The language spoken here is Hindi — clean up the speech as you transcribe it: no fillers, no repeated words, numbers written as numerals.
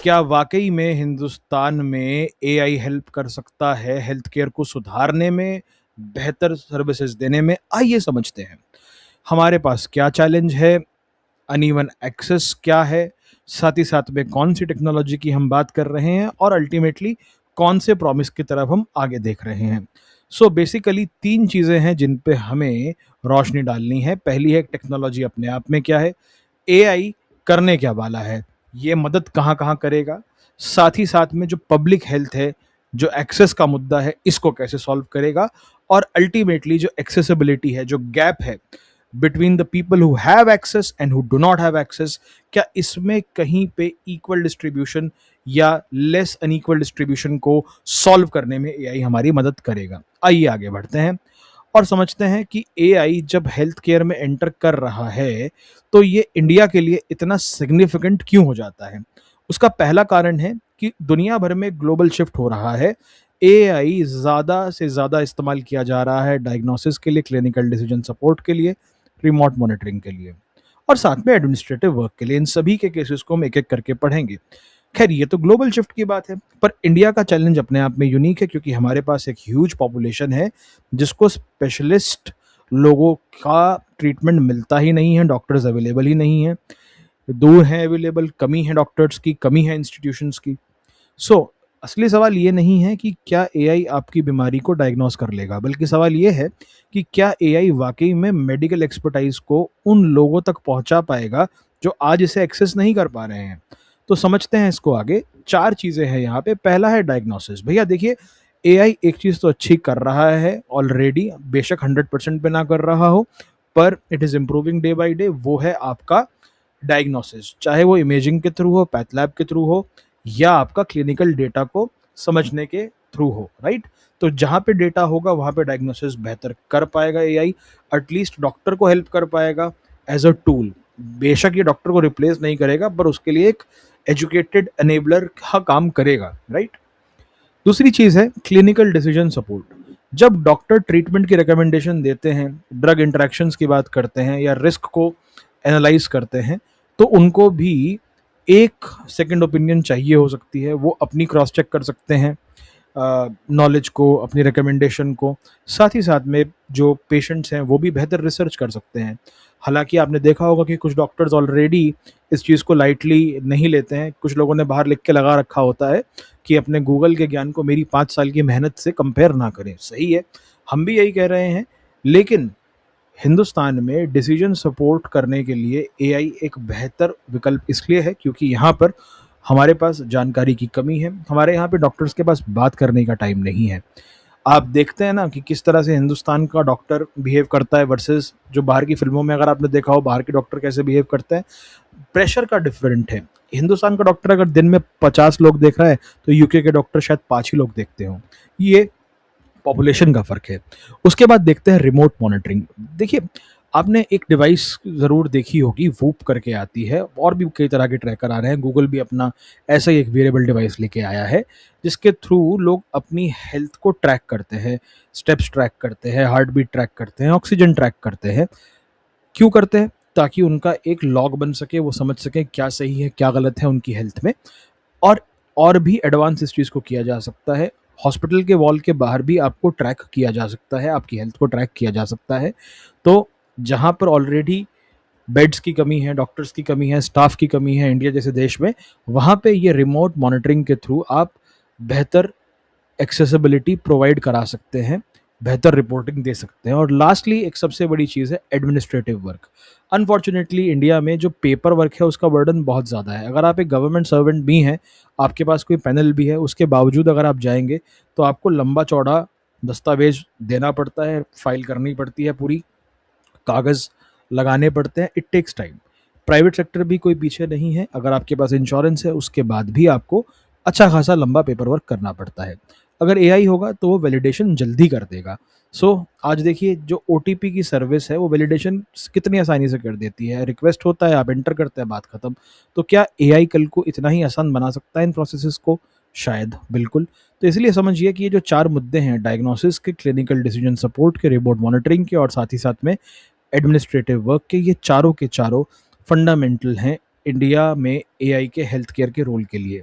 क्या वाकई में हिंदुस्तान में एआई हेल्प कर सकता है हेल्थ केयर को सुधारने में, बेहतर सर्विसेज देने में? आइए समझते हैं। हमारे पास क्या चैलेंज है, अनइवन एक्सेस क्या है, साथ ही साथ में कौन सी टेक्नोलॉजी की हम बात कर रहे हैं और अल्टीमेटली कौन से प्रॉमिस की तरफ हम आगे देख रहे हैं। सो बेसिकली 3 चीज़ें हैं जिन पे हमें रोशनी डालनी है। पहली है टेक्नोलॉजी अपने आप में क्या है, एआई करने क्या वाला है, ये मदद कहाँ-कहाँ करेगा, साथ ही साथ में जो पब्लिक हेल्थ है, जो एक्सेस का मुद्दा है, इसको कैसे सॉल्व करेगा और अल्टीमेटली जो एक्सेसिबिलिटी है, जो गैप है between the people who have access and who do not have access, क्या इसमें कहीं पे इक्वल डिस्ट्रीब्यूशन या लेस अनइक्वल डिस्ट्रीब्यूशन को सॉल्व करने में एआई हमारी मदद करेगा। आइए आगे बढ़ते हैं और समझते हैं कि एआई जब हेल्थ केयर में एंटर कर रहा है तो ये इंडिया के लिए इतना सिग्निफिकेंट क्यों हो जाता है। उसका पहला कारण है कि दुनिया भर में ग्लोबल शिफ्ट हो रहा है। एआई ज़्यादा से ज़्यादा इस्तेमाल किया जा रहा है डायग्नोसिस के लिए, क्लिनिकल डिसीजन सपोर्ट के लिए, रिमोट मॉनिटरिंग के लिए और साथ में एडमिनिस्ट्रेटिव वर्क के लिए। इन सभी के केसेस को हम एक एक करके पढ़ेंगे। खैर, ये तो ग्लोबल शिफ्ट की बात है, पर इंडिया का चैलेंज अपने आप में यूनिक है क्योंकि हमारे पास एक ह्यूज पॉपुलेशन है जिसको स्पेशलिस्ट लोगों का ट्रीटमेंट मिलता ही नहीं है, डॉक्टर्स अवेलेबल ही नहीं है, दूर हैं अवेलेबल, कमी है डॉक्टर्स की, कमी है इंस्टीट्यूशंस की। सो असली सवाल ये नहीं है कि क्या एआई आपकी बीमारी को डायग्नोस कर लेगा, बल्कि सवाल ये है कि क्या एआई वाकई में मेडिकल एक्सपर्टाइज को उन लोगों तक पहुंचा पाएगा जो आज इसे एक्सेस नहीं कर पा रहे हैं। तो समझते हैं इसको आगे। 4 चीज़ें हैं यहाँ पे। पहला है डायग्नोसिस। भैया देखिए, एआई एक चीज़ तो अच्छी कर रहा है ऑलरेडी, बेशक 100% पे ना कर रहा हो, पर it is improving day by day. वो है आपका डायग्नोसिस, चाहे वो इमेजिंग के थ्रू हो, पैथ लैब के थ्रू हो या आपका क्लिनिकल डेटा को समझने के थ्रू हो, राइट? तो जहाँ पे डेटा होगा वहाँ पे डायग्नोसिस बेहतर कर पाएगा एआई, एटलीस्ट डॉक्टर को हेल्प कर पाएगा एज अ टूल। बेशक ये डॉक्टर को रिप्लेस नहीं करेगा, पर उसके लिए एक एजुकेटेड एनेबलर का काम करेगा, राइट? दूसरी चीज़ है क्लिनिकल डिसीजन सपोर्ट। जब डॉक्टर ट्रीटमेंट की रिकमेंडेशन देते हैं, ड्रग इंटरेक्शंस की बात करते हैं या रिस्क को एनालाइज करते हैं, तो उनको भी एक सेकंड ओपिनियन चाहिए हो सकती है। वो अपनी क्रॉस चेक कर सकते हैं नॉलेज को, अपनी रिकमेंडेशन को। साथ ही साथ में जो पेशेंट्स हैं वो भी बेहतर रिसर्च कर सकते हैं। हालांकि आपने देखा होगा कि कुछ डॉक्टर्स ऑलरेडी इस चीज़ को लाइटली नहीं लेते हैं। कुछ लोगों ने बाहर लिख के लगा रखा होता है कि अपने गूगल के ज्ञान को मेरी 5 साल की मेहनत से कंपेयर ना करें। सही है, हम भी यही कह रहे हैं, लेकिन हिंदुस्तान में डिसीजन सपोर्ट करने के लिए एआई एक बेहतर विकल्प इसलिए है क्योंकि यहाँ पर हमारे पास जानकारी की कमी है। हमारे यहाँ पे डॉक्टर्स के पास बात करने का टाइम नहीं है। आप देखते हैं ना कि किस तरह से हिंदुस्तान का डॉक्टर बिहेव करता है वर्सेस जो बाहर की फिल्मों में, अगर आपने देखा हो बाहर के डॉक्टर कैसे बिहेव करते हैं। प्रेशर का डिफरेंट है। हिंदुस्तान का डॉक्टर अगर दिन में 50 लोग देख रहा है तो यूके के डॉक्टर शायद 5 ही लोग देखते हों। ये पॉपुलेशन का फ़र्क है। उसके बाद देखते हैं रिमोट मॉनिटरिंग। देखिए, आपने एक डिवाइस ज़रूर देखी होगी, वूप करके आती है, और भी कई तरह के ट्रैकर आ रहे हैं। गूगल भी अपना ऐसा ही एक वेरिएबल डिवाइस लेके आया है, जिसके थ्रू लोग अपनी हेल्थ को ट्रैक करते हैं, स्टेप्स ट्रैक करते हैं, हार्ट बीट ट्रैक करते हैं, ऑक्सीजन ट्रैक करते हैं। क्यों करते हैं? ताकि उनका एक लॉग बन सके, वो समझ सकें क्या सही है, क्या गलत है उनकी हेल्थ में। और और भी एडवांस इस चीज़ को किया जा सकता है। हॉस्पिटल के वॉल के बाहर भी आपको ट्रैक किया जा सकता है, आपकी हेल्थ को ट्रैक किया जा सकता है। तो जहाँ पर ऑलरेडी बेड्स की कमी है, डॉक्टर्स की कमी है, स्टाफ की कमी है इंडिया जैसे देश में, वहाँ पे ये रिमोट मॉनिटरिंग के थ्रू आप बेहतर एक्सेसिबिलिटी प्रोवाइड करा सकते हैं, बेहतर रिपोर्टिंग दे सकते हैं। और लास्टली एक सबसे बड़ी चीज़ है एडमिनिस्ट्रेटिव वर्क। अनफॉर्चुनेटली इंडिया में जो पेपर वर्क है उसका बर्डन बहुत ज़्यादा है। अगर आप एक गवर्नमेंट सर्वेंट भी हैं, आपके पास कोई पैनल भी है, उसके बावजूद अगर आप जाएंगे तो आपको लंबा चौड़ा दस्तावेज देना पड़ता है, फाइल करनी पड़ती है, पूरी कागज़ लगाने पड़ते हैं। It takes time. Private sector भी कोई पीछे नहीं है। अगर आपके पास इंश्योरेंस है उसके बाद भी आपको अच्छा खासा लंबा पेपर वर्क करना पड़ता है। अगर एआई होगा तो वो वैलिडेशन जल्दी कर देगा। आज देखिए, जो ओटीपी की सर्विस है वो वैलिडेशन कितनी आसानी से कर देती है। रिक्वेस्ट होता है, आप एंटर करते हैं, बात खत्म। तो क्या एआई कल को इतना ही आसान बना सकता है इन प्रोसेसेस को? शायद, बिल्कुल। तो इसलिए समझिए कि ये जो 4 मुद्दे हैं, डायग्नोसिस के, क्लिनिकल डिसीजन सपोर्ट के, रिमोट मॉनिटरिंग के और साथ ही साथ में एडमिनिस्ट्रेटिव वर्क के, ये चारों के चारों फंडामेंटल हैं इंडिया में एआई के हेल्थ केयर के रोल के लिए।